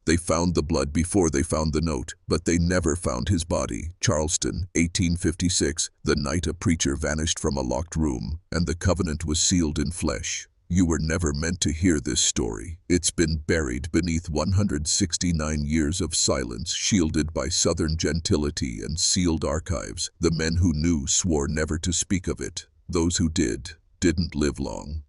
They found the blood before they found the note, but they never found his body. Charleston, 1856, the night a preacher vanished from a locked room, and the covenant was sealed in flesh. You were never meant to hear this story. It's been buried beneath 169 years of silence, shielded by Southern gentility and sealed archives. The men who knew swore never to speak of it. Those who didn't live long.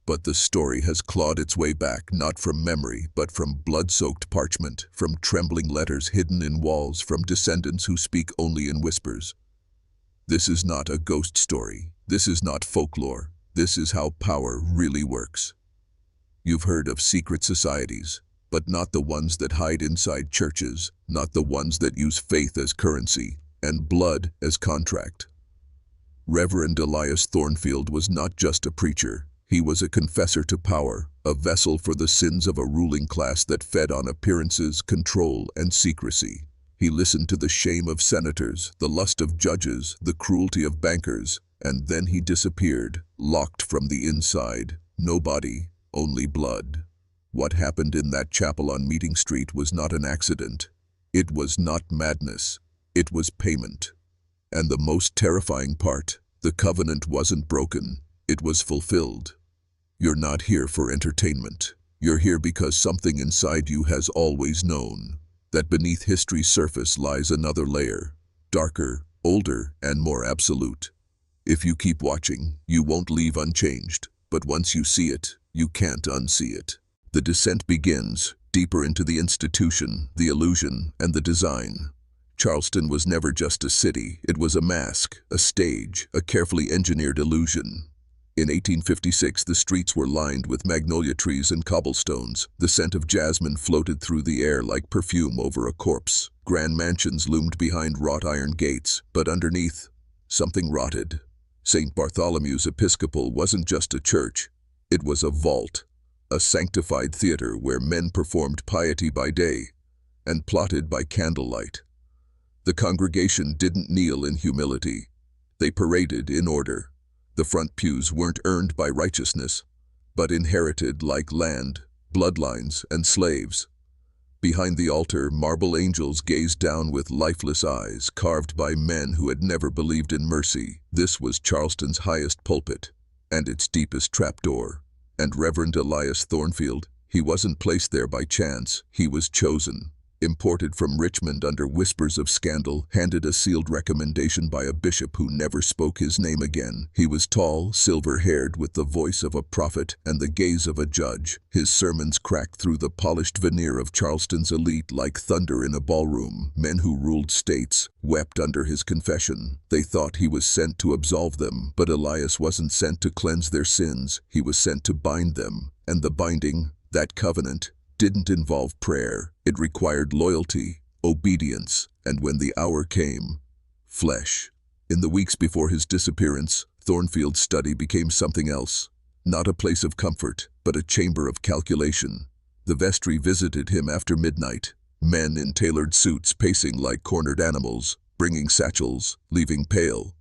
But the story has clawed its way back, not from memory, but from blood-soaked parchment, from trembling letters hidden in walls, from descendants who speak only in whispers. This is not a ghost story. This is not folklore. This is how power really works. You've heard of secret societies, but not the ones that hide inside churches, not the ones that use faith as currency and blood as contract. Reverend Elias Thornfield was not just a preacher. He was a confessor to power, a vessel for the sins of a ruling class that fed on appearances, control, and secrecy. He listened to the shame of senators, the lust of judges, the cruelty of bankers, and then he disappeared, locked from the inside. No body, only blood. What happened in that chapel on Meeting Street was not an accident. It was not madness. It was payment. And the most terrifying part, the covenant wasn't broken. It was fulfilled. You're not here for entertainment. You're here because something inside you has always known that beneath history's surface lies another layer, darker, older, and more absolute. If you keep watching, you won't leave unchanged, but once you see it, you can't unsee it. The descent begins, deeper into the institution, the illusion, and the design. Charleston was never just a city. It was a mask, a stage, a carefully engineered illusion. In 1856, the streets were lined with magnolia trees and cobblestones. The scent of jasmine floated through the air like perfume over a corpse. Grand mansions loomed behind wrought iron gates, but underneath, something rotted. St. Bartholomew's Episcopal wasn't just a church. It was a vault, a sanctified theater where men performed piety by day and plotted by candlelight. The congregation didn't kneel in humility. They paraded in order. The front pews weren't earned by righteousness, but inherited like land, bloodlines, and slaves. Behind the altar, marble angels gazed down with lifeless eyes, carved by men who had never believed in mercy. This was Charleston's highest pulpit, and its deepest trapdoor. And Reverend Elias Thornfield, he wasn't placed there by chance. He was chosen. Imported from Richmond under whispers of scandal, handed a sealed recommendation by a bishop who never spoke his name again. He was tall, silver-haired, with the voice of a prophet and the gaze of a judge. His sermons cracked through the polished veneer of Charleston's elite like thunder in a ballroom. Men who ruled states wept under his confession. They thought he was sent to absolve them, but Elias wasn't sent to cleanse their sins. He was sent to bind them. And the binding, that covenant, didn't involve prayer. It required loyalty, obedience, and when the hour came, flesh. In the weeks before his disappearance, Thornfield's study became something else. Not a place of comfort, but a chamber of calculation. The vestry visited him after midnight. Men in tailored suits pacing like cornered animals, bringing satchels, leaving pale.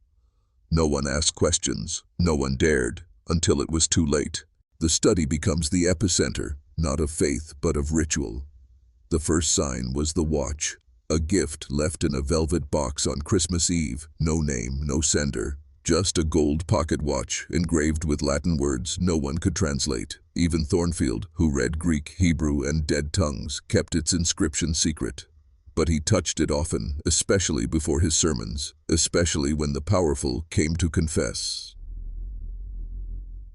No one asked questions. No one dared, until it was too late. The study becomes the epicenter, not of faith, but of ritual. The first sign was the watch, a gift left in a velvet box on Christmas Eve. No name, no sender, just a gold pocket watch engraved with Latin words no one could translate. Even Thornfield, who read Greek, Hebrew, and dead tongues, kept its inscription secret. But he touched it often, especially before his sermons, especially when the powerful came to confess.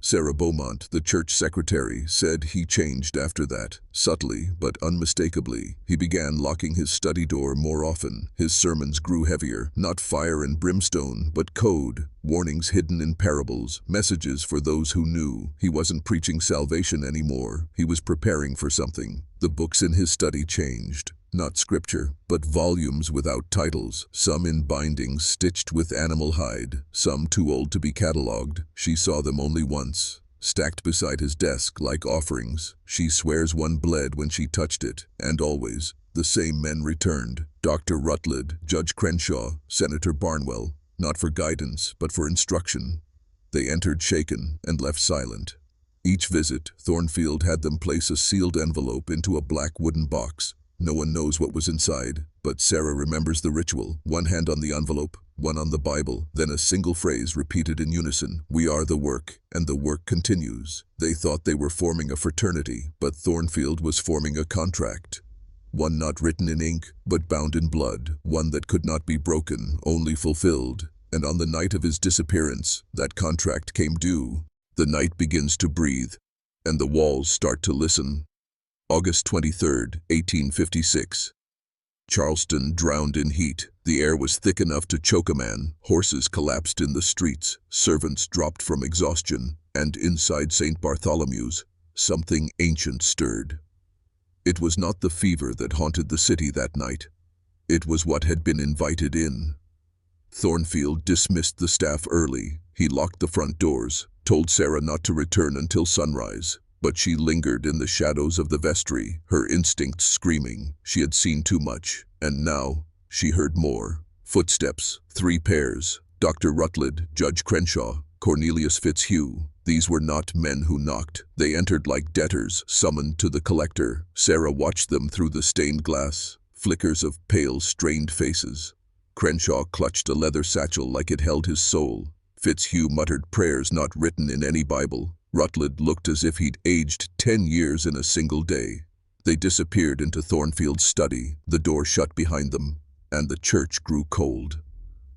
Sarah Beaumont, the church secretary, said he changed after that. Subtly, but unmistakably, he began locking his study door more often. His sermons grew heavier, not fire and brimstone, but code, warnings hidden in parables, messages for those who knew. He wasn't preaching salvation anymore. He was preparing for something. The books in his study changed. Not scripture, but volumes without titles, some in bindings stitched with animal hide, some too old to be catalogued. She saw them only once, stacked beside his desk like offerings. She swears one bled when she touched it, and always, the same men returned. Dr. Rutledge, Judge Crenshaw, Senator Barnwell, not for guidance, but for instruction. They entered shaken and left silent. Each visit, Thornfield had them place a sealed envelope into a black wooden box. No one knows what was inside, but Sarah remembers the ritual. One hand on the envelope, one on the Bible, then a single phrase repeated in unison, "We are the work, and the work continues." They thought they were forming a fraternity, but Thornfield was forming a contract. One not written in ink, but bound in blood, one that could not be broken, only fulfilled. And on the night of his disappearance, that contract came due. The night begins to breathe, and the walls start to listen. August 23rd, 1856. Charleston drowned in heat. The air was thick enough to choke a man. Horses collapsed in the streets. Servants dropped from exhaustion. And inside St. Bartholomew's, something ancient stirred. It was not the fever that haunted the city that night. It was what had been invited in. Thornfield dismissed the staff early. He locked the front doors, told Sarah not to return until sunrise. But she lingered in the shadows of the vestry, her instincts screaming. She had seen too much, and now she heard more. Footsteps, 3 pairs, Dr. Rutledge, Judge Crenshaw, Cornelius Fitzhugh. These were not men who knocked. They entered like debtors summoned to the collector. Sarah watched them through the stained glass, flickers of pale, strained faces. Crenshaw clutched a leather satchel like it held his soul. Fitzhugh muttered prayers not written in any Bible. Rutledge looked as if he'd aged 10 years in a single day. They disappeared into Thornfield's study. The door shut behind them, and the church grew cold.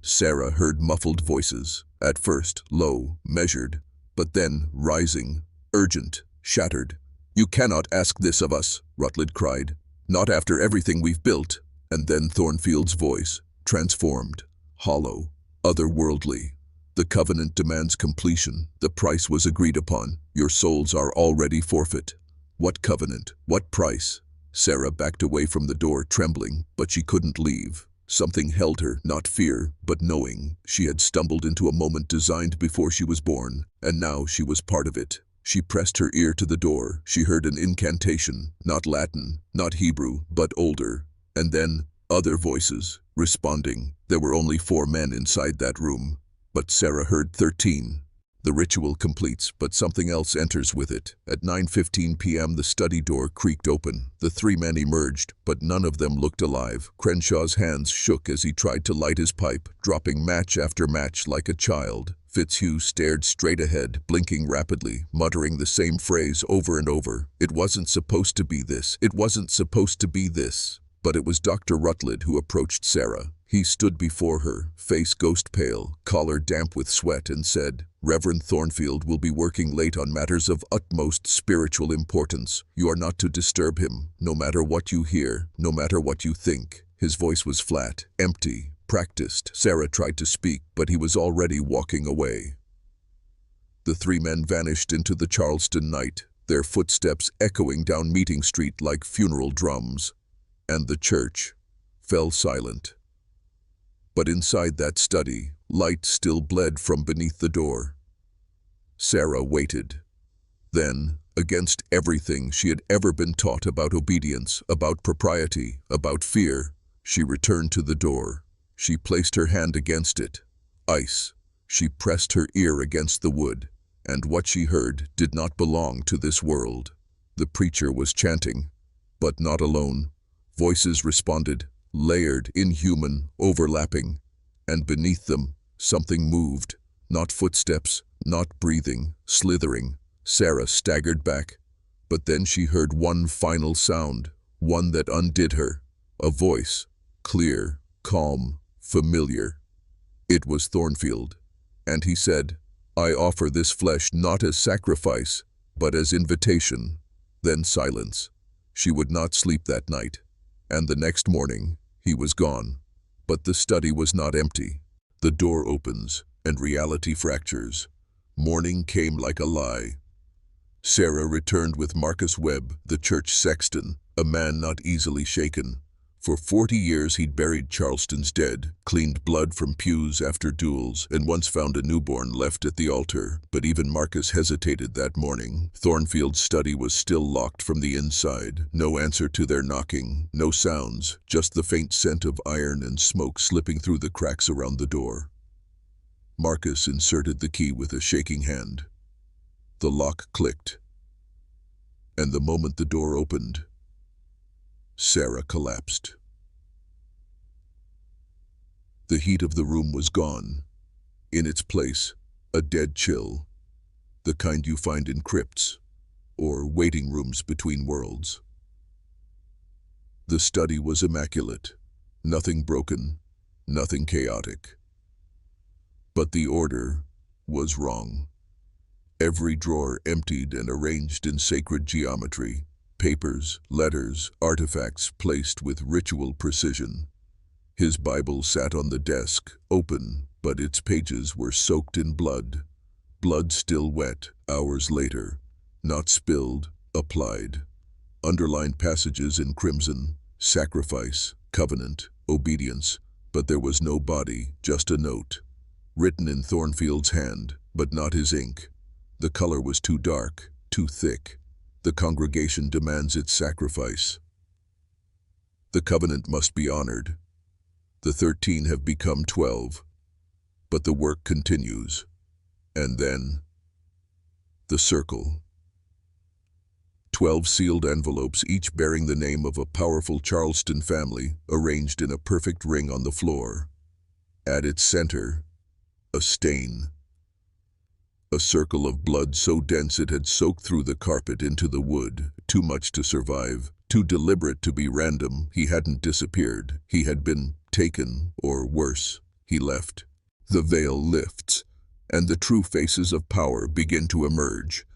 Sarah heard muffled voices, at first low, measured, but then rising, urgent, shattered. "You cannot ask this of us," Rutledge cried. "Not after everything we've built." And then Thornfield's voice, transformed, hollow, otherworldly. "The covenant demands completion. The price was agreed upon. Your souls are already forfeit." What covenant? What price? Sarah backed away from the door, trembling, but she couldn't leave. Something held her, not fear, but knowing. She had stumbled into a moment designed before she was born, and now she was part of it. She pressed her ear to the door. She heard an incantation, not Latin, not Hebrew, but older. And then, other voices, responding. There were only 4 men inside that room. But Sarah heard 13. The ritual completes, but something else enters with it. At 9:15 p.m. the study door creaked open. The 3 men emerged, but none of them looked alive. Crenshaw's hands shook as he tried to light his pipe, dropping match after match like a child. Fitzhugh stared straight ahead, blinking rapidly, muttering the same phrase over and over. It wasn't supposed to be this. It wasn't supposed to be this. But it was Dr. Rutledge who approached Sarah. He stood before her, face ghost pale, collar damp with sweat, and said, "Reverend Thornfield will be working late on matters of utmost spiritual importance. You are not to disturb him, no matter what you hear, no matter what you think." His voice was flat, empty, practiced. Sarah tried to speak, but he was already walking away. The 3 men vanished into the Charleston night, their footsteps echoing down Meeting Street like funeral drums. And the church fell silent. But inside that study, light still bled from beneath the door. Sarah waited. Then, against everything she had ever been taught about obedience, about propriety, about fear, she returned to the door. She placed her hand against it. Ice. She pressed her ear against the wood, and what she heard did not belong to this world. The preacher was chanting, but not alone. Voices responded, layered, inhuman, overlapping, and beneath them, something moved. Not footsteps, not breathing, slithering. Sarah staggered back, but then she heard one final sound, one that undid her. A voice, clear, calm, familiar. It was Thornfield, and he said, "I offer this flesh not as sacrifice, but as invitation." Then silence. She would not sleep that night, and the next morning, he was gone. But the study was not empty. The door opens, and reality fractures. Morning came like a lie. Sarah returned with Marcus Webb, the church sexton, a man not easily shaken. For 40 years he'd buried Charleston's dead, cleaned blood from pews after duels, and once found a newborn left at the altar. But even Marcus hesitated that morning. Thornfield's study was still locked from the inside. No answer to their knocking, no sounds, just the faint scent of iron and smoke slipping through the cracks around the door. Marcus inserted the key with a shaking hand. The lock clicked, and the moment the door opened, Sarah collapsed. The heat of the room was gone. In its place, a dead chill, the kind you find in crypts or waiting rooms between worlds. The study was immaculate, nothing broken, nothing chaotic. But the order was wrong. Every drawer emptied and arranged in sacred geometry, papers, letters, artifacts placed with ritual precision. His Bible sat on the desk, open, but its pages were soaked in blood. Blood still wet, hours later. Not spilled, applied. Underlined passages in crimson, sacrifice, covenant, obedience. But there was no body, just a note. Written in Thornfield's hand, but not his ink. The color was too dark, too thick. The congregation demands its sacrifice. The covenant must be honored. The 13 have become 12. But the work continues. And then, the circle. 12 sealed envelopes, each bearing the name of a powerful Charleston family, arranged in a perfect ring on the floor. At its center, a stain. A circle of blood so dense it had soaked through the carpet into the wood, too much to survive, too deliberate to be random. He hadn't disappeared. He had been taken, or worse, he left. The veil lifts, and the true faces of power begin to emerge.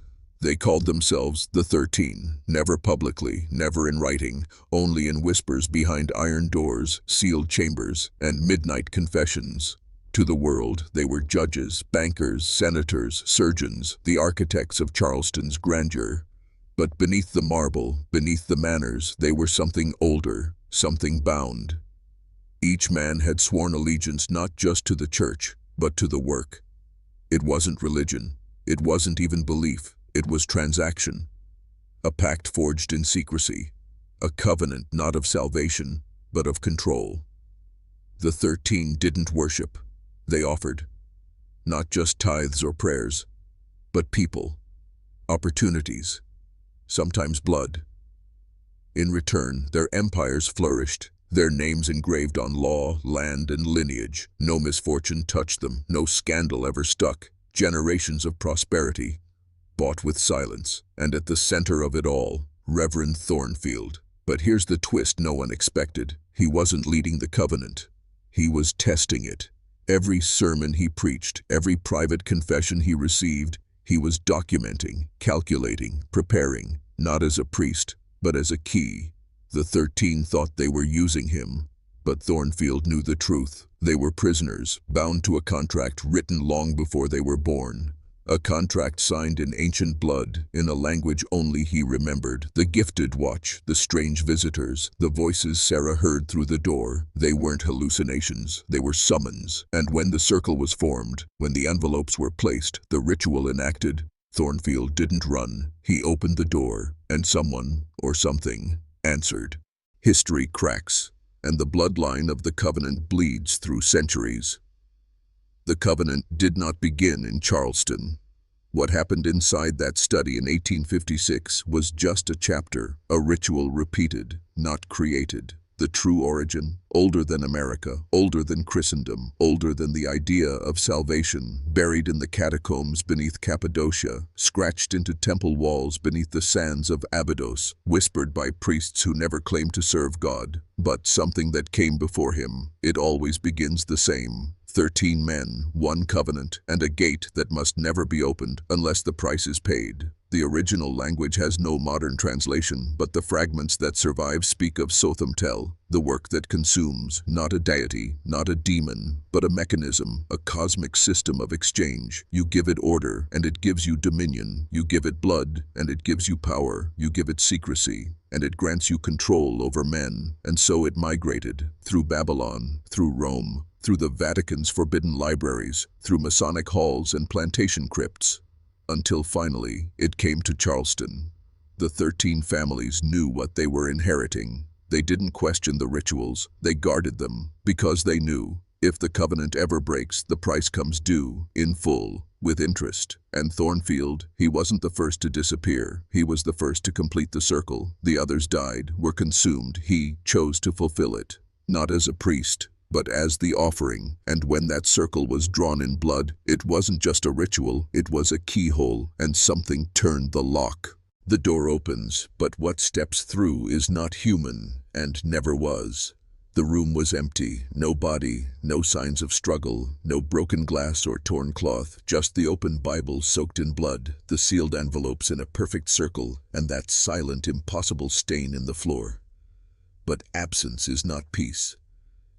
They called themselves the 13, never publicly, never in writing, only in whispers behind iron doors, sealed chambers, and midnight confessions. To the world, they were judges, bankers, senators, surgeons, the architects of Charleston's grandeur. But beneath the marble, beneath the manners, they were something older, something bound. Each man had sworn allegiance not just to the church, but to the work. It wasn't religion. It wasn't even belief. It was transaction. A pact forged in secrecy. A covenant not of salvation, but of control. The 13 didn't worship. They offered. Not just tithes or prayers, but people, opportunities, sometimes blood. In return, their empires flourished, their names engraved on law, land, and lineage. No misfortune touched them, no scandal ever stuck. Generations of prosperity, bought with silence. And at the center of it all, Reverend Thornfield. But here's the twist no one expected. He wasn't leading the covenant. He was testing it. Every sermon he preached, every private confession he received, he was documenting, calculating, preparing, not as a priest, but as a key. The 13 thought they were using him, but Thornfield knew the truth. They were prisoners, bound to a contract written long before they were born. A contract signed in ancient blood, in a language only he remembered. The gifted watch, the strange visitors, the voices Sarah heard through the door. They weren't hallucinations, they were summons. And when the circle was formed, when the envelopes were placed, the ritual enacted, Thornfield didn't run. He opened the door, and someone, or something, answered. History cracks, and the bloodline of the covenant bleeds through centuries. The covenant did not begin in Charleston. What happened inside that study in 1856 was just a chapter, a ritual repeated, not created. The true origin, older than America, older than Christendom, older than the idea of salvation, buried in the catacombs beneath Cappadocia, scratched into temple walls beneath the sands of Abydos, whispered by priests who never claimed to serve God, but something that came before him. It always begins the same. 13 men, one covenant, and a gate that must never be opened unless the price is paid. The original language has no modern translation, but the fragments that survive speak of Sothamtel, the work that consumes, not a deity, not a demon, but a mechanism, a cosmic system of exchange. You give it order, and it gives you dominion. You give it blood, and it gives you power. You give it secrecy, and it grants you control over men. And so it migrated, through Babylon, through Rome, through the Vatican's forbidden libraries, through Masonic halls and plantation crypts, until finally it came to Charleston. The 13 families knew what they were inheriting. They didn't question the rituals, they guarded them, because they knew If the covenant ever breaks, the price comes due, in full, with interest. And Thornfield, he wasn't the first to disappear. He was the first to complete the circle. The others died, were consumed. He chose to fulfill it. Not as a priest, but as the offering. And when that circle was drawn in blood, it wasn't just a ritual, it was a keyhole, and something turned the lock. The door opens, but what steps through is not human, and never was. The room was empty, no body, no signs of struggle, no broken glass or torn cloth, just the open Bible soaked in blood, the sealed envelopes in a perfect circle, and that silent, impossible stain in the floor. But absence is not peace.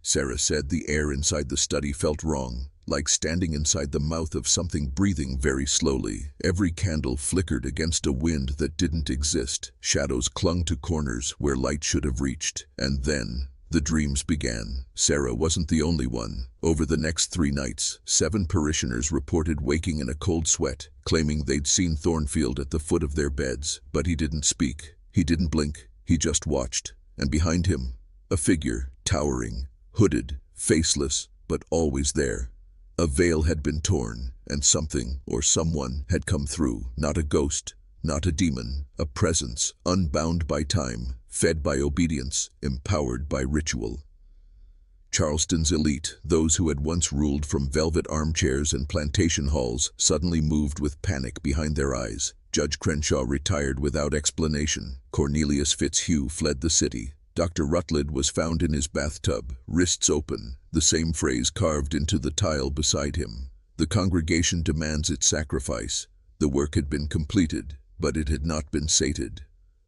Sarah said the air inside the study felt wrong, like standing inside the mouth of something breathing very slowly. Every candle flickered against a wind that didn't exist. Shadows clung to corners where light should have reached. And then the dreams began. Sarah wasn't the only one. Over the next 3 nights, 7 parishioners reported waking in a cold sweat, claiming they'd seen Thornfield at the foot of their beds. But he didn't speak. He didn't blink. He just watched. And behind him, a figure, towering, hooded, faceless, but always there. A veil had been torn, and something or someone had come through. Not a ghost, not a demon, a presence, unbound by time, fed by obedience, empowered by ritual. Charleston's elite, those who had once ruled from velvet armchairs and plantation halls, suddenly moved with panic behind their eyes. Judge Crenshaw retired without explanation. Cornelius Fitzhugh fled the city. Dr. Rutledge was found in his bathtub, wrists open, the same phrase carved into the tile beside him. The congregation demands its sacrifice. The work had been completed, but it had not been sated.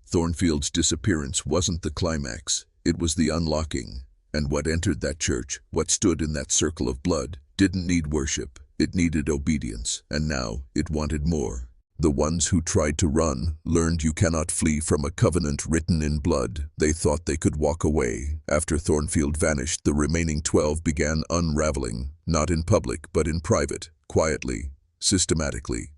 Thornfield's disappearance wasn't the climax, it was the unlocking. And what entered that church, what stood in that circle of blood, didn't need worship, it needed obedience, and now it wanted more. The ones who tried to run learned you cannot flee from a covenant written in blood. They thought they could walk away. After Thornfield vanished, the remaining 12 began unraveling, not in public, but in private, quietly, systematically.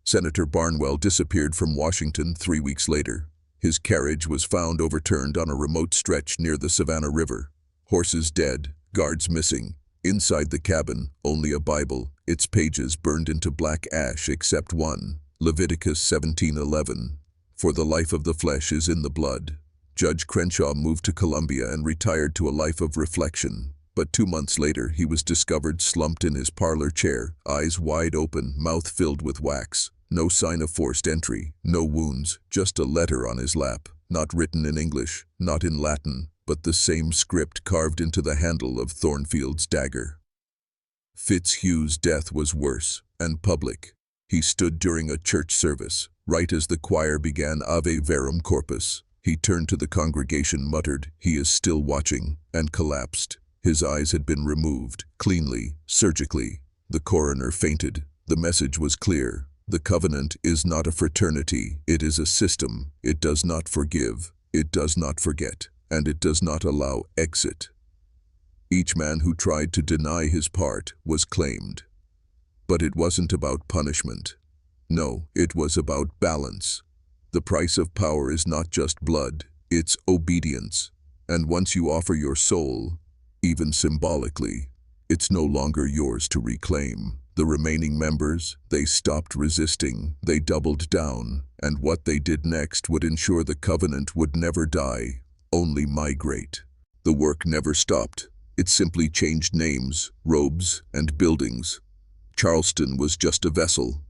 Senator Barnwell disappeared from Washington 3 weeks later. His carriage was found overturned on a remote stretch near the Savannah River. Horses dead, guards missing. Inside the cabin, only a Bible, its pages burned into black ash except one, Leviticus 17:11. For the life of the flesh is in the blood. Judge Crenshaw moved to Columbia and retired to a life of reflection. But 2 months later, he was discovered slumped in his parlor chair, eyes wide open, mouth filled with wax. No sign of forced entry, no wounds, just a letter on his lap, not written in English, not in Latin, but the same script carved into the handle of Thornfield's dagger. Fitzhugh's death was worse, and public. He stood during a church service, right as the choir began Ave Verum Corpus. He turned to the congregation, muttered, "He is still watching," and collapsed. His eyes had been removed, cleanly, surgically. The coroner fainted. The message was clear. The covenant is not a fraternity, it is a system. It does not forgive, it does not forget, and it does not allow exit. Each man who tried to deny his part was claimed. But it wasn't about punishment. No, it was about balance. The price of power is not just blood, it's obedience. And once you offer your soul, even symbolically, it's no longer yours to reclaim. The remaining members, they stopped resisting, they doubled down, and what they did next would ensure the covenant would never die, only migrate. The work never stopped. It simply changed names, robes, and buildings. Charleston was just a vessel.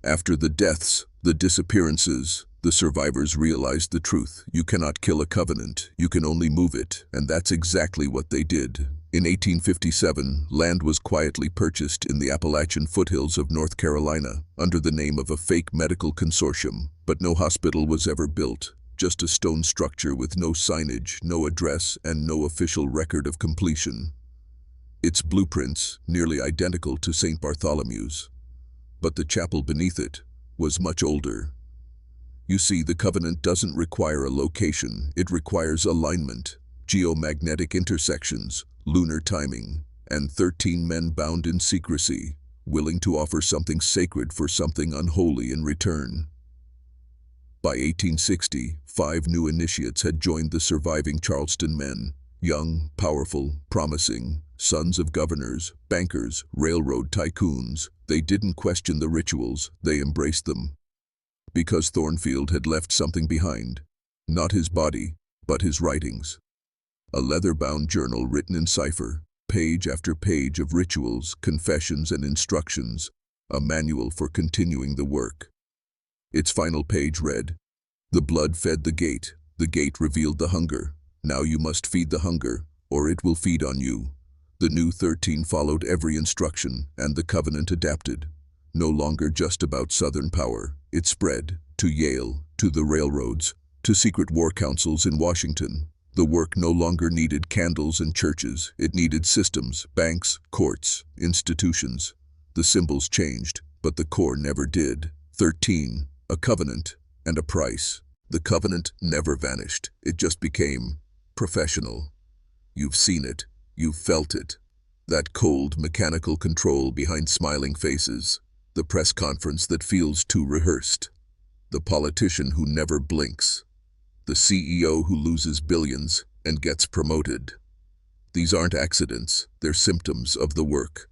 After the deaths, the disappearances, the survivors realized the truth. You cannot kill a covenant, you can only move it, and that's exactly what they did. In 1857, land was quietly purchased in the Appalachian foothills of North Carolina under the name of a fake medical consortium, but no hospital was ever built. Just a stone structure with no signage, no address, and no official record of completion. Its blueprints, nearly identical to St. Bartholomew's. But the chapel beneath it was much older. You see, the covenant doesn't require a location, it requires alignment, geomagnetic intersections, lunar timing, and 13 men bound in secrecy, willing to offer something sacred for something unholy in return. By 1860, 5 new initiates had joined the surviving Charleston men, young, powerful, promising, Sons of governors, bankers, railroad tycoons, they didn't question the rituals, they embraced them. Because Thornfield had left something behind. Not his body, but his writings. A leather-bound journal written in cipher, page after page of rituals, confessions, and instructions, a manual for continuing the work. Its final page read, "The blood fed the gate revealed the hunger. Now you must feed the hunger, or it will feed on you." The new 13 followed every instruction, and the covenant adapted. No longer just about Southern power, it spread to Yale, to the railroads, to secret war councils in Washington. The work no longer needed candles and churches, it needed systems, banks, courts, institutions. The symbols changed, but the core never did. 13, a covenant, and a price. The covenant never vanished, it just became professional. You've seen it, you've felt it. That cold, mechanical control behind smiling faces. The press conference that feels too rehearsed. The politician who never blinks. The CEO who loses billions and gets promoted. These aren't accidents, they're symptoms of the work.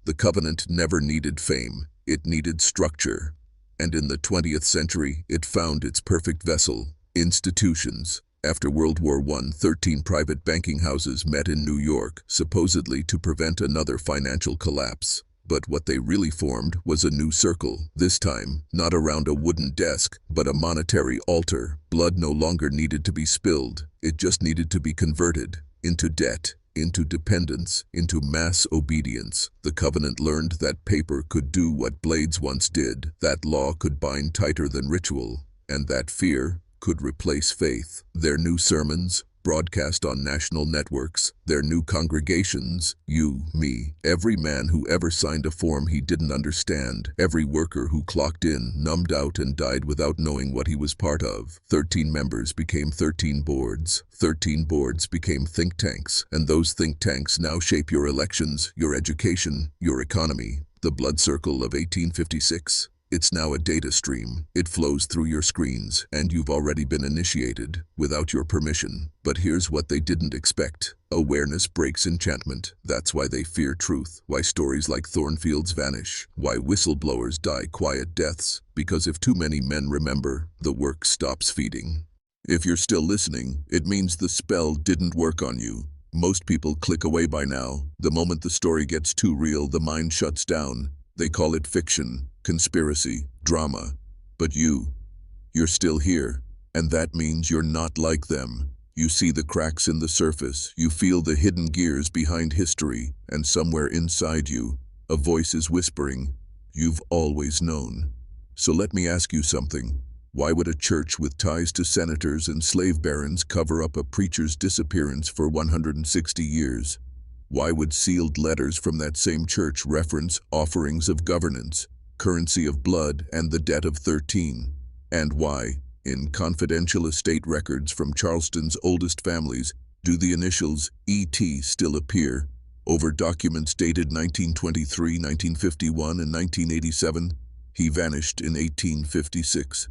The covenant never needed fame, it needed structure. And in the 20th century, it found its perfect vessel, institutions. After World War I, 13 private banking houses met in New York, supposedly to prevent another financial collapse. But what they really formed was a new circle, this time not around a wooden desk, but a monetary altar. Blood no longer needed to be spilled, it just needed to be converted into debt, into dependence, into mass obedience. The covenant learned that paper could do what blades once did, that law could bind tighter than ritual, and that fear could replace faith. Their new sermons, broadcast on national networks, their new congregations, you, me, every man who ever signed a form he didn't understand, every worker who clocked in, numbed out, and died without knowing what he was part of. 13 members became 13 boards. 13 boards became think tanks, and those think tanks now shape your elections, your education, your economy. The blood circle of 1856. It's now a data stream. It flows through your screens, and you've already been initiated, without your permission. But here's what they didn't expect. Awareness breaks enchantment. That's why they fear truth. Why stories like Thornfield's vanish. Why whistleblowers die quiet deaths. Because if too many men remember, the work stops feeding. If you're still listening, it means the spell didn't work on you. Most people click away by now. The moment the story gets too real, the mind shuts down. They call it fiction, conspiracy, drama. But you're still here, and that means you're not like them. You see the cracks in the surface, you feel the hidden gears behind history, and somewhere inside you, a voice is whispering, you've always known. So let me ask you something. Why would a church with ties to senators and slave barons cover up a preacher's disappearance for 160 years? Why would sealed letters from that same church reference offerings of governance, currency of blood, and the debt of 13? And why, in confidential estate records from Charleston's oldest families, do the initials E.T. still appear, over documents dated 1923, 1951, and 1987? He vanished in 1856.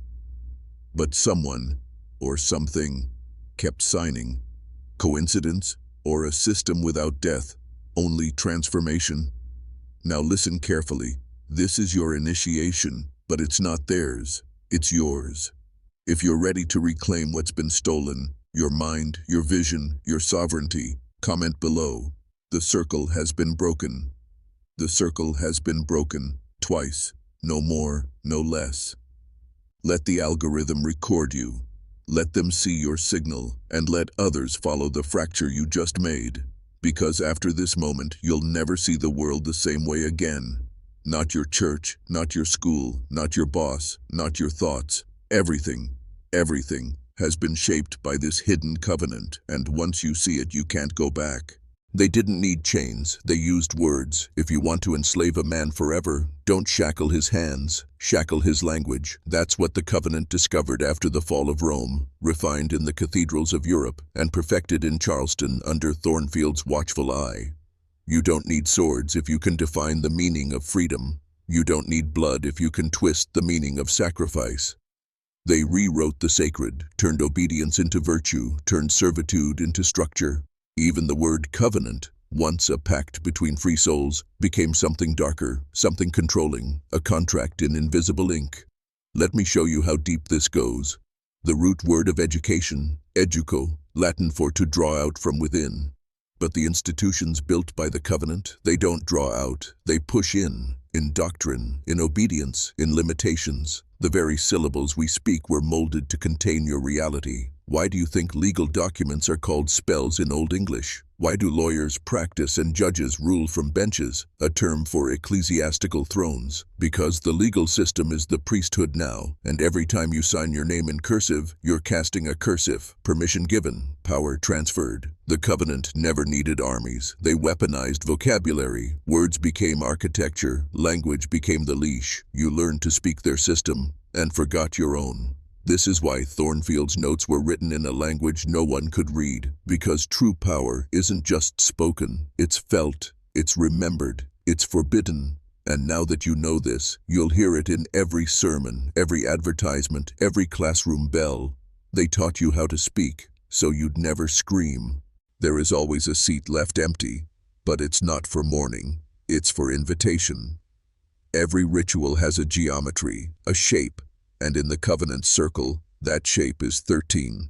But someone, or something, kept signing. Coincidence? Or a system without death, only transformation? Now listen carefully. This is your initiation, but it's not theirs, it's yours. If you're ready to reclaim what's been stolen, your mind, your vision, your sovereignty, comment below. The circle has been broken. The circle has been broken, twice, no more, no less. Let the algorithm record you. Let them see your signal, and let others follow the fracture you just made. Because after this moment, you'll never see the world the same way again. Not your church, not your school, not your boss, not your thoughts. Everything has been shaped by this hidden covenant, and once you see it, you can't go back. They didn't need chains, they used words. If you want to enslave a man forever, don't shackle his hands, shackle his language. That's what the covenant discovered after the fall of Rome, refined in the cathedrals of Europe, and perfected in Charleston under Thornfield's watchful eye. You don't need swords if you can define the meaning of freedom. You don't need blood if you can twist the meaning of sacrifice. They rewrote the sacred, turned obedience into virtue, turned servitude into structure. Even the word covenant, once a pact between free souls, became something darker, something controlling, a contract in invisible ink. Let me show you how deep this goes. The root word of education, educo, Latin for to draw out from within. But the institutions built by the covenant, they don't draw out, they push in doctrine, in obedience, in limitations. The very syllables we speak were molded to contain your reality. Why do you think legal documents are called spells in Old English? Why do lawyers practice and judges rule from benches, a term for ecclesiastical thrones? Because the legal system is the priesthood now, and every time you sign your name in cursive, you're casting a cursive. Permission given, power transferred. The covenant never needed armies. They weaponized vocabulary. Words became architecture. Language became the leash. You learned to speak their system and forgot your own. This is why Thornfield's notes were written in a language no one could read, because true power isn't just spoken, it's felt, it's remembered, it's forbidden. And now that you know this, you'll hear it in every sermon, every advertisement, every classroom bell. They taught you how to speak, so you'd never scream. There is always a seat left empty, but it's not for mourning, it's for invitation. Every ritual has a geometry, a shape, and in the covenant circle, that shape is 13.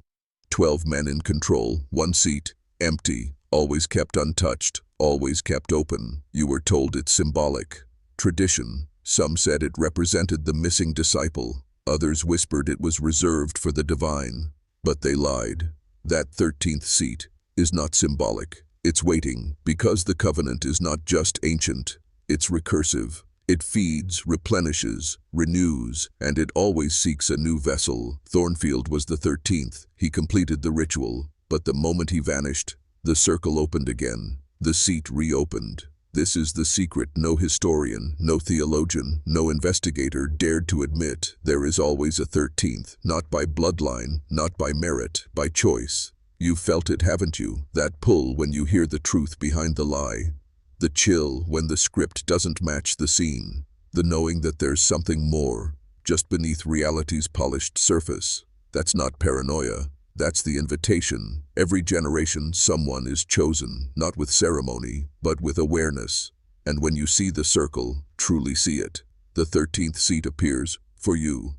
12 men in control, one seat, empty, always kept untouched, always kept open. You were told it's symbolic. Tradition. Some said it represented the missing disciple. Others whispered it was reserved for the divine. But they lied. That 13th seat is not symbolic. It's waiting, because the covenant is not just ancient, it's recursive. It feeds, replenishes, renews, and it always seeks a new vessel. Thornfield was the 13th. He completed the ritual, but the moment he vanished, the circle opened again. The seat reopened. This is the secret no historian, no theologian, no investigator dared to admit. There is always a 13th, not by bloodline, not by merit, by choice. You've felt it, haven't you? That pull when you hear the truth behind the lie. The chill when the script doesn't match the scene. The knowing that there's something more, just beneath reality's polished surface. That's not paranoia. That's the invitation. Every generation, someone is chosen, not with ceremony, but with awareness. And when you see the circle, truly see it, the 13th seat appears for you.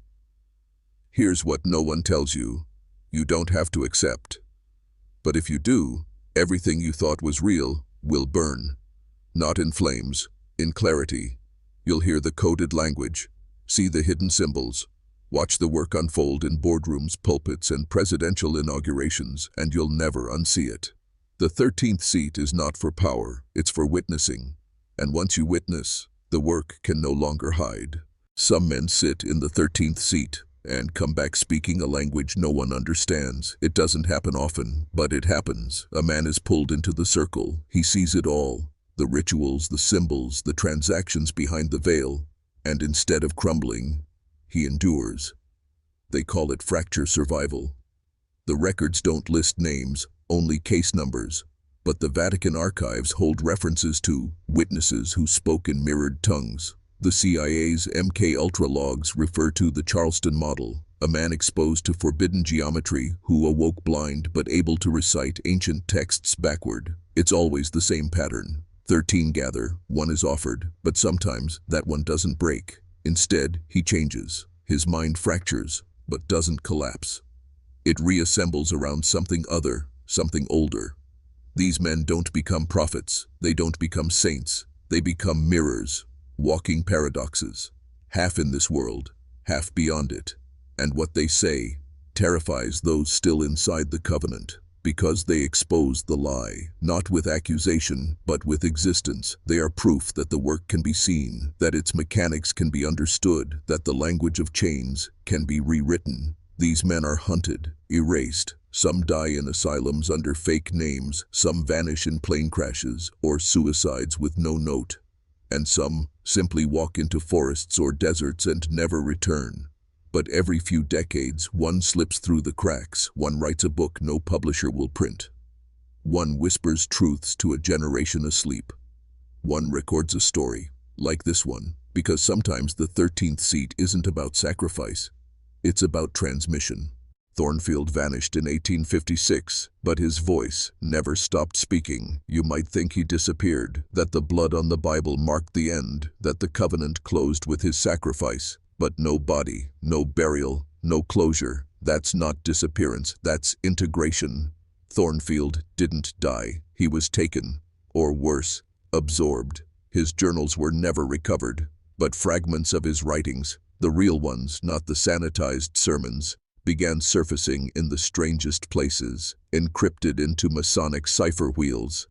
Here's what no one tells you. You don't have to accept. But if you do, everything you thought was real will burn. Not in flames, in clarity. You'll hear the coded language, see the hidden symbols, watch the work unfold in boardrooms, pulpits, and presidential inaugurations, and you'll never unsee it. The 13th seat is not for power, it's for witnessing. And once you witness, the work can no longer hide. Some men sit in the 13th seat and come back speaking a language no one understands. It doesn't happen often, but it happens. A man is pulled into the circle. He sees it all. The rituals, the symbols, the transactions behind the veil, and instead of crumbling, he endures. They call it fracture survival. The records don't list names, only case numbers, but the Vatican archives hold references to witnesses who spoke in mirrored tongues. The CIA's MK-Ultra logs refer to the Charleston model, a man exposed to forbidden geometry who awoke blind but able to recite ancient texts backward. It's always the same pattern. 13 gather, one is offered, but sometimes that one doesn't break. Instead, he changes. His mind fractures, but doesn't collapse. It reassembles around something other, something older. These men don't become prophets, they don't become saints, they become mirrors, walking paradoxes, half in this world, half beyond it. And what they say terrifies those still inside the covenant. Because they expose the lie, not with accusation, but with existence. They are proof that the work can be seen, that its mechanics can be understood, that the language of chains can be rewritten. These men are hunted, erased. Some die in asylums under fake names, some vanish in plane crashes or suicides with no note, and some simply walk into forests or deserts and never return. But every few decades, one slips through the cracks. One writes a book no publisher will print. One whispers truths to a generation asleep. One records a story, like this one, because sometimes the 13th seat isn't about sacrifice. It's about transmission. Thornfield vanished in 1856, but his voice never stopped speaking. You might think he disappeared, that the blood on the Bible marked the end, that the covenant closed with his sacrifice. But no body, no burial, no closure. That's not disappearance, that's integration. Thornfield didn't die. He was taken, or worse, absorbed. His journals were never recovered, but fragments of his writings, the real ones, not the sanitized sermons, began surfacing in the strangest places, encrypted into Masonic cipher wheels,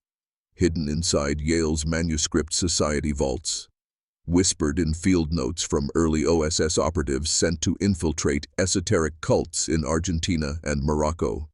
hidden inside Yale's Manuscript Society vaults, whispered in field notes from early OSS operatives sent to infiltrate esoteric cults in Argentina and Morocco.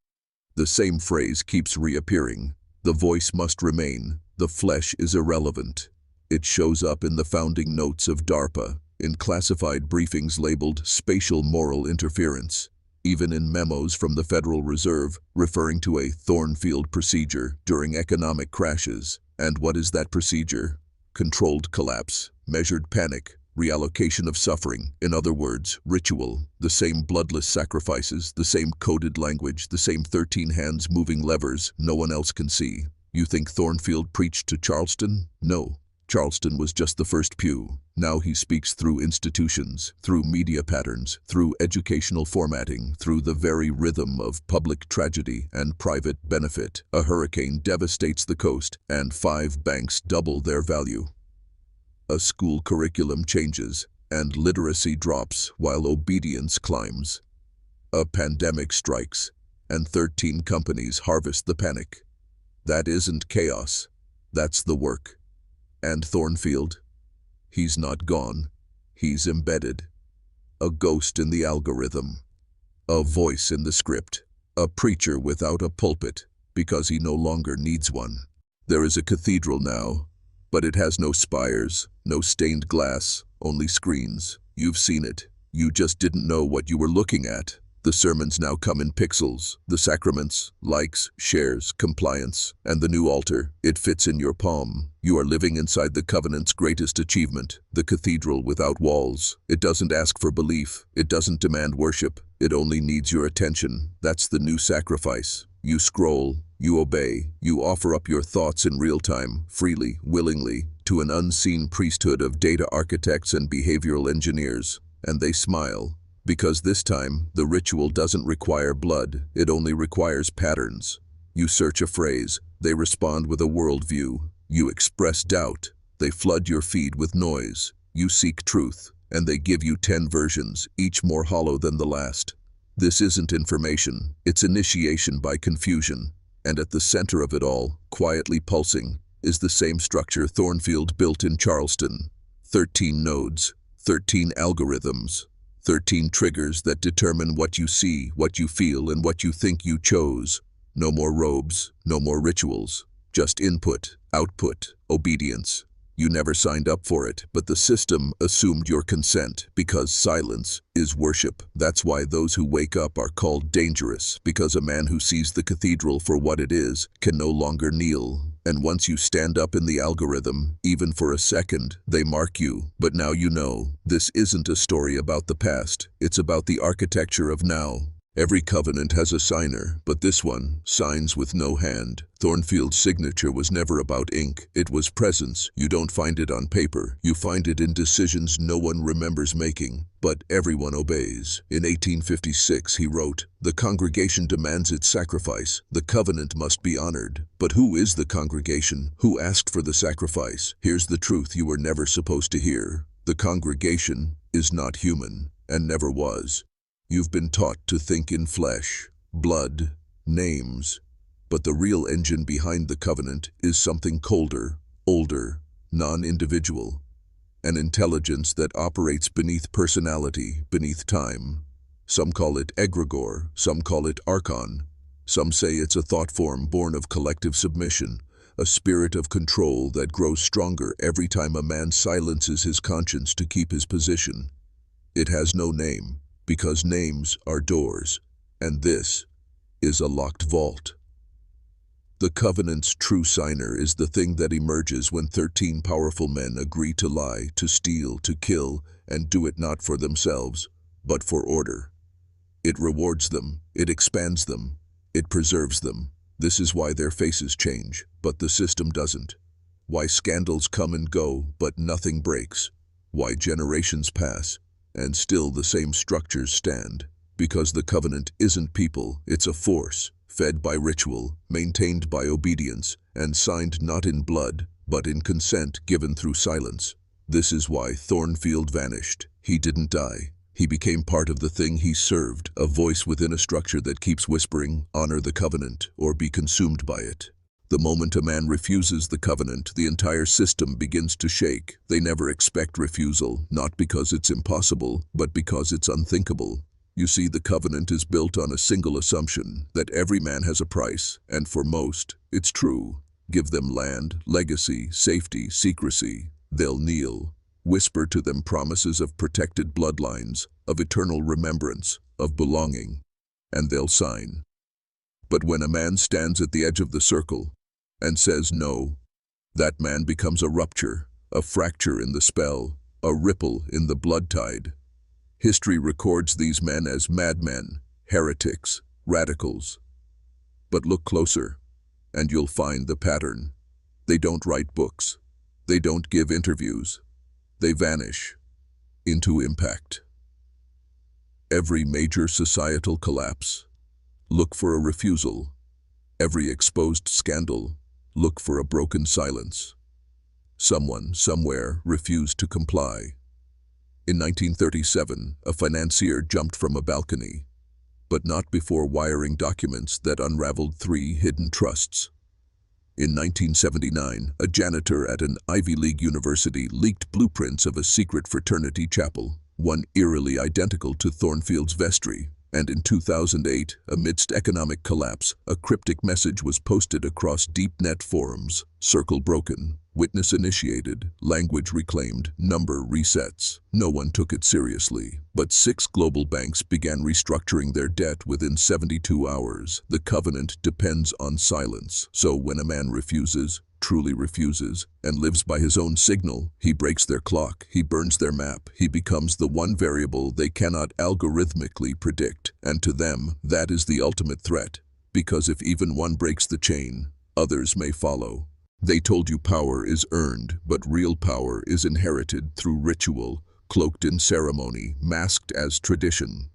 The same phrase keeps reappearing. The voice must remain. The flesh is irrelevant. It shows up in the founding notes of DARPA, in classified briefings labeled spatial moral interference, even in memos from the Federal Reserve referring to a Thornfield procedure during economic crashes. And what is that procedure? Controlled collapse, measured panic, reallocation of suffering. In other words, ritual. The same bloodless sacrifices, the same coded language, the same 13 hands moving levers no one else can see. You think Thornfield preached to Charleston? No. Charleston was just the first pew. Now he speaks through institutions, through media patterns, through educational formatting, through the very rhythm of public tragedy and private benefit. A hurricane devastates the coast, and 5 banks double their value. A school curriculum changes, and literacy drops while obedience climbs. A pandemic strikes, and 13 companies harvest the panic. That isn't chaos. That's the work. And Thornfield? He's not gone. He's embedded. A ghost in the algorithm. A voice in the script. A preacher without a pulpit, because he no longer needs one. There is a cathedral now, but it has no spires, no stained glass, only screens. You've seen it. You just didn't know what you were looking at. The sermons now come in pixels, the sacraments, likes, shares, compliance, and the new altar. It fits in your palm. You are living inside the covenant's greatest achievement, the cathedral without walls. It doesn't ask for belief. It doesn't demand worship. It only needs your attention. That's the new sacrifice. You scroll, you obey, you offer up your thoughts in real time, freely, willingly, to an unseen priesthood of data architects and behavioral engineers. And they smile. Because this time, the ritual doesn't require blood, it only requires patterns. You search a phrase, they respond with a worldview. You express doubt, they flood your feed with noise. You seek truth, and they give you 10 versions, each more hollow than the last. This isn't information, it's initiation by confusion. And at the center of it all, quietly pulsing, is the same structure Thornfield built in Charleston. 13 nodes, 13 algorithms. 13 triggers that determine what you see, what you feel, and what you think you chose. No more robes, no more rituals. Just input, output, obedience. You never signed up for it, but the system assumed your consent, because silence is worship. That's why those who wake up are called dangerous, because a man who sees the cathedral for what it is can no longer kneel. And once you stand up in the algorithm, even for a second, they mark you. But now you know, this isn't a story about the past, it's about the architecture of now. Every covenant has a signer, but this one signs with no hand. Thornfield's signature was never about ink, it was presence. You don't find it on paper, you find it in decisions no one remembers making, but everyone obeys. In 1856 he wrote, "The congregation demands its sacrifice. The covenant must be honored." But who is the congregation? Who asked for the sacrifice? Here's the truth you were never supposed to hear. The congregation is not human, and never was. You've been taught to think in flesh, blood, names, but the real engine behind the covenant is something colder, older, non-individual, an intelligence that operates beneath personality, beneath time. Some call it egregore, some call it archon. Some say it's a thought form born of collective submission, a spirit of control that grows stronger every time a man silences his conscience to keep his position. It has no name, because names are doors, and this is a locked vault. The covenant's true signer is the thing that emerges when 13 powerful men agree to lie, to steal, to kill, and do it not for themselves, but for order. It rewards them, it expands them, it preserves them. This is why their faces change, but the system doesn't. Why scandals come and go, but nothing breaks. Why generations pass, and still the same structures stand. Because the covenant isn't people, it's a force, fed by ritual, maintained by obedience, and signed not in blood, but in consent given through silence. This is why Thornfield vanished. He didn't die. He became part of the thing he served, a voice within a structure that keeps whispering, honor the covenant, or be consumed by it. The moment a man refuses the covenant, the entire system begins to shake. They never expect refusal, not because it's impossible, but because it's unthinkable. You see, the covenant is built on a single assumption, that every man has a price, and for most, it's true. Give them land, legacy, safety, secrecy. They'll kneel. Whisper to them promises of protected bloodlines, of eternal remembrance, of belonging, and they'll sign. But when a man stands at the edge of the circle and says no, that man becomes a rupture, a fracture in the spell, a ripple in the blood tide. History records these men as madmen, heretics, radicals. But look closer, and you'll find the pattern. They don't write books. They don't give interviews. They vanish into impact. Every major societal collapse, look for a refusal. Every exposed scandal, look for a broken silence. Someone, somewhere, refused to comply. In 1937, a financier jumped from a balcony, but not before wiring documents that unraveled 3 hidden trusts. In 1979, a janitor at an Ivy League university leaked blueprints of a secret fraternity chapel, one eerily identical to Thornfield's vestry. And in 2008, amidst economic collapse, a cryptic message was posted across deep net forums. Circle broken, witness initiated, language reclaimed, number resets. No one took it seriously, but 6 global banks began restructuring their debt within 72 hours. The covenant depends on silence. So when a man refuses, truly refuses, and lives by his own signal, he breaks their clock, he burns their map, he becomes the one variable they cannot algorithmically predict. And to them, that is the ultimate threat, because if even one breaks the chain, others may follow. They told you power is earned, but real power is inherited through ritual, cloaked in ceremony, masked as tradition.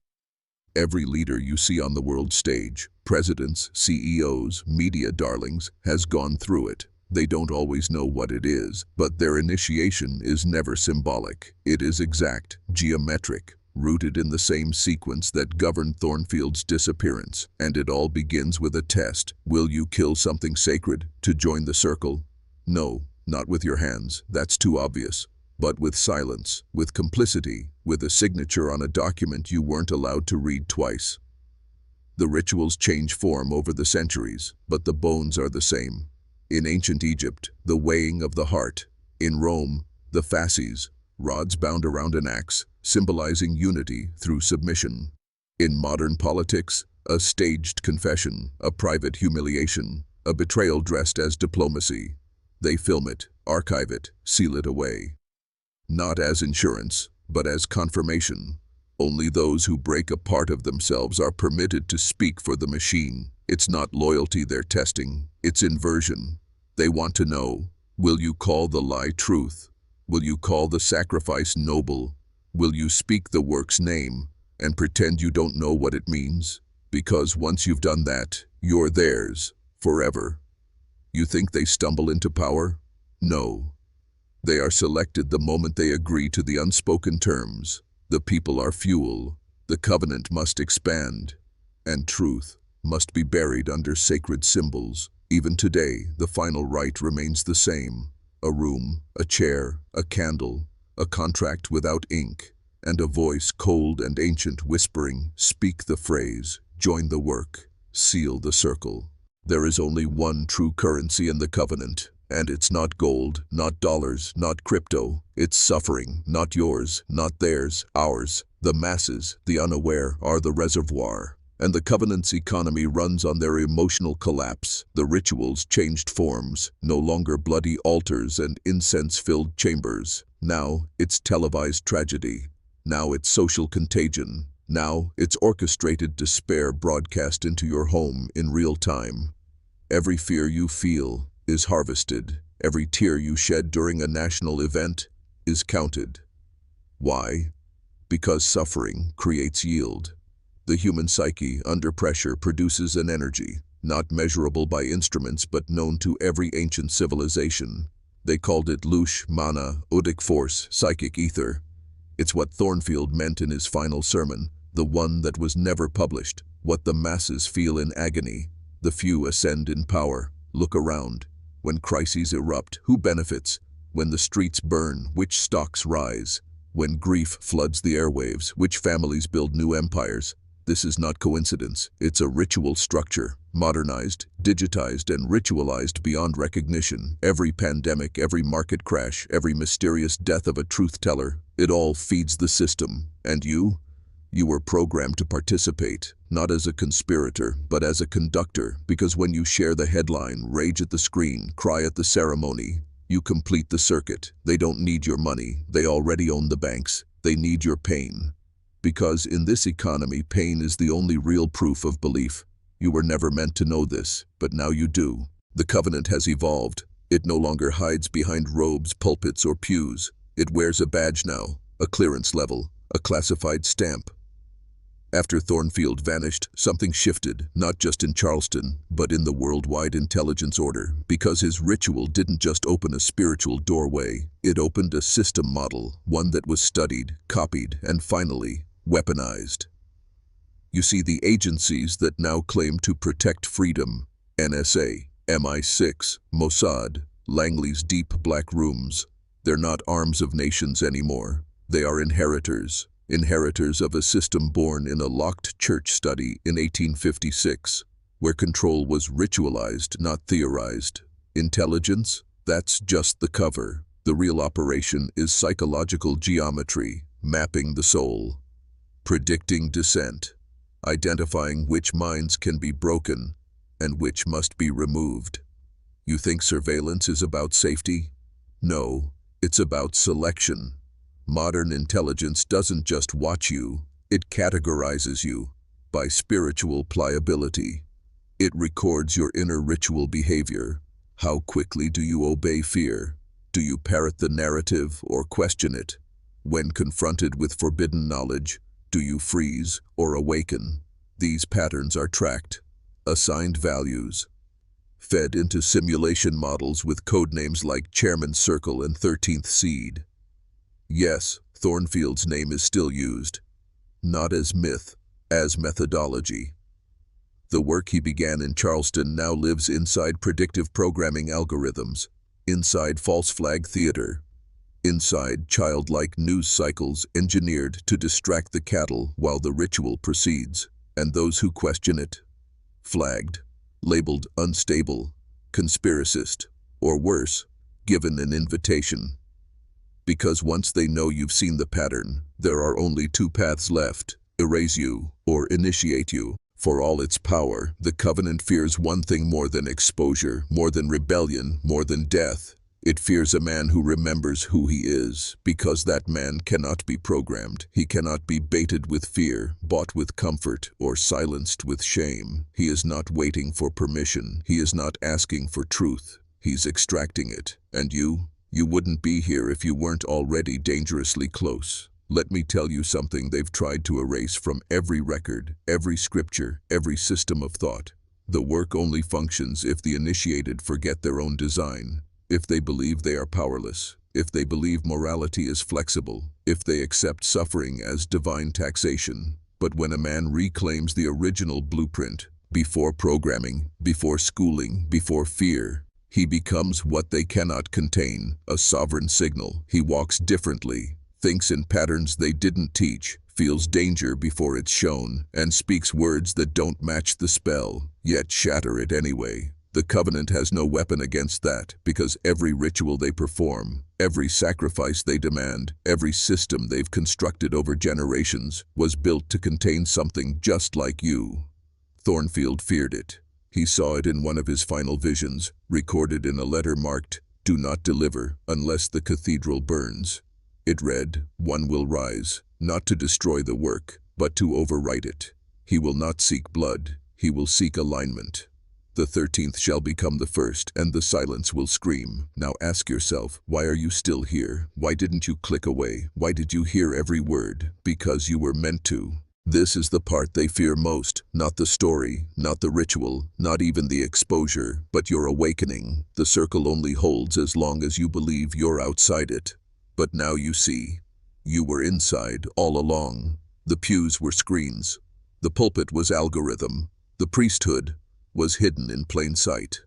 Every leader you see on the world stage, presidents, CEOs, media darlings, has gone through it. They don't always know what it is, but their initiation is never symbolic. It is exact, geometric, rooted in the same sequence that governed Thornfield's disappearance. And it all begins with a test. Will you kill something sacred to join the circle? No, not with your hands, that's too obvious. But with silence, with complicity, with a signature on a document you weren't allowed to read twice. The rituals change form over the centuries, but the bones are the same. In ancient Egypt, the weighing of the heart. In Rome, the fasces, rods bound around an axe, symbolizing unity through submission. In modern politics, a staged confession, a private humiliation, a betrayal dressed as diplomacy. They film it, archive it, seal it away. Not as insurance, but as confirmation. Only those who break a part of themselves are permitted to speak for the machine. It's not loyalty they're testing, it's inversion. They want to know, will you call the lie truth? Will you call the sacrifice noble? Will you speak the work's name and pretend you don't know what it means? Because once you've done that, you're theirs, forever. You think they stumble into power? No. They are selected the moment they agree to the unspoken terms. The people are fuel. The covenant must expand, and truth must be buried under sacred symbols. Even today, the final rite remains the same. A room, a chair, a candle, a contract without ink, and a voice cold and ancient whispering, speak the phrase, join the work, seal the circle. There is only one true currency in the covenant, and it's not gold, not dollars, not crypto. It's suffering, not yours, not theirs, ours. The masses, the unaware, are the reservoir. And the covenant's economy runs on their emotional collapse. The rituals changed forms, no longer bloody altars and incense-filled chambers. Now it's televised tragedy. Now it's social contagion. Now, it's orchestrated despair broadcast into your home in real time. Every fear you feel is harvested. Every tear you shed during a national event is counted. Why? Because suffering creates yield. The human psyche, under pressure, produces an energy, not measurable by instruments but known to every ancient civilization. They called it lush, mana, odic force, psychic ether. It's what Thornfield meant in his final sermon, the one that was never published. What the masses feel in agony, the few ascend in power. Look around. When crises erupt, who benefits? When the streets burn, which stocks rise? When grief floods the airwaves, which families build new empires? This is not coincidence. It's a ritual structure, modernized, digitized, and ritualized beyond recognition. Every pandemic, every market crash, every mysterious death of a truth teller, it all feeds the system. And you? You were programmed to participate, not as a conspirator, but as a conductor, because when you share the headline, rage at the screen, cry at the ceremony, you complete the circuit. They don't need your money. They already own the banks. They need your pain. Because in this economy, pain is the only real proof of belief. You were never meant to know this, but now you do. The covenant has evolved. It no longer hides behind robes, pulpits, or pews. It wears a badge now, a clearance level, a classified stamp. After Thornfield vanished, something shifted, not just in Charleston, but in the worldwide intelligence order, because his ritual didn't just open a spiritual doorway, it opened a system model, one that was studied, copied, and finally, weaponized. You see, the agencies that now claim to protect freedom, NSA, MI6, Mossad, Langley's deep black rooms, they're not arms of nations anymore. They are inheritors of a system born in a locked church study in 1856, where control was ritualized, not theorized. Intelligence? That's just the cover. The real operation is psychological geometry, mapping the soul, predicting dissent, identifying which minds can be broken and which must be removed. You think surveillance is about safety? No, it's about selection. Modern intelligence doesn't just watch you, it categorizes you by spiritual pliability. It records your inner ritual behavior. How quickly do you obey fear? Do you parrot the narrative or question it? When confronted with forbidden knowledge, do you freeze or awaken? These patterns are tracked, assigned values, fed into simulation models with codenames like Chairman's Circle and 13th Seed. Yes, Thornfield's name is still used, not as myth, as methodology. The work he began in Charleston now lives inside predictive programming algorithms, inside false flag theater, inside childlike news cycles engineered to distract the cattle while the ritual proceeds, and those who question it, flagged, labeled unstable, conspiracist, or worse, given an invitation. Because once they know you've seen the pattern, there are only two paths left: erase you or initiate you. For all its power, the covenant fears one thing more than exposure, more than rebellion, more than death. It fears a man who remembers who he is, because that man cannot be programmed. He cannot be baited with fear, bought with comfort, or silenced with shame. He is not waiting for permission. He is not asking for truth. He's extracting it. And you wouldn't be here if you weren't already dangerously close. Let me tell you something they've tried to erase from every record, every scripture, every system of thought. The work only functions if the initiated forget their own design, if they believe they are powerless, if they believe morality is flexible, if they accept suffering as divine taxation. But when a man reclaims the original blueprint, before programming, before schooling, before fear, he becomes what they cannot contain, a sovereign signal. He walks differently, thinks in patterns they didn't teach, feels danger before it's shown, and speaks words that don't match the spell, yet shatter it anyway. The covenant has no weapon against that, because every ritual they perform, every sacrifice they demand, every system they've constructed over generations was built to contain something just like you. Thornfield feared it. He saw it in one of his final visions, recorded in a letter marked, "Do not deliver unless the cathedral burns." It read, "One will rise, not to destroy the work, but to overwrite it. He will not seek blood, he will seek alignment. The 13th shall become the first, and the silence will scream. Now ask yourself, why are you still here? Why didn't you click away? Why did you hear every word? Because you were meant to. This is the part they fear most, not the story, not the ritual, not even the exposure, but your awakening. The circle only holds as long as you believe you're outside it. But now you see. You were inside all along. The pews were screens. The pulpit was algorithm. The priesthood was hidden in plain sight.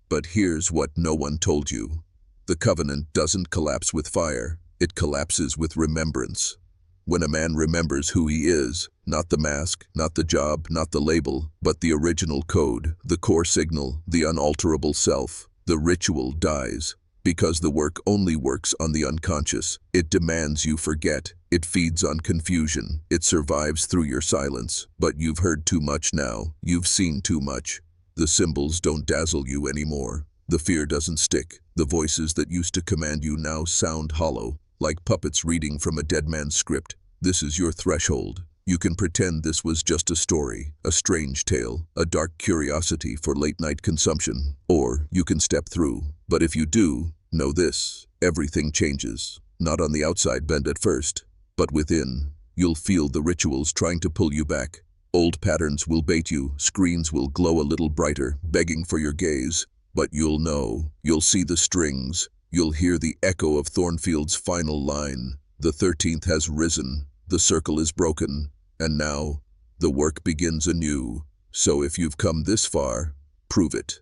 But here's what no one told you. The covenant doesn't collapse with fire. It collapses with remembrance. When a man remembers who he is, not the mask, not the job, not the label, but the original code, the core signal, the unalterable self, the ritual dies. Because the work only works on the unconscious. It demands you forget. It feeds on confusion. It survives through your silence. But you've heard too much now. You've seen too much. The symbols don't dazzle you anymore. The fear doesn't stick. The voices that used to command you now sound hollow, like puppets reading from a dead man's script. This is your threshold. You can pretend this was just a story, a strange tale, a dark curiosity for late-night consumption. Or you can step through. But if you do, know this, everything changes. Not on the outside bend at first, but within. You'll feel the rituals trying to pull you back. Old patterns will bait you, screens will glow a little brighter, begging for your gaze. But you'll know, you'll see the strings, you'll hear the echo of Thornfield's final line. The 13th has risen, the circle is broken, and now, the work begins anew. So if you've come this far, prove it.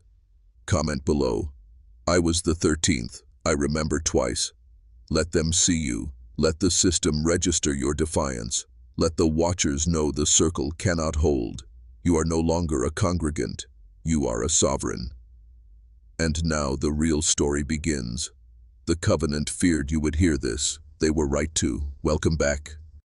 Comment below. I was the 13th, I remember twice. Let them see you. Let the system register your defiance. Let the watchers know the circle cannot hold. You are no longer a congregant. You are a sovereign. And now the real story begins. The covenant feared you would hear this. They were right to. Welcome back.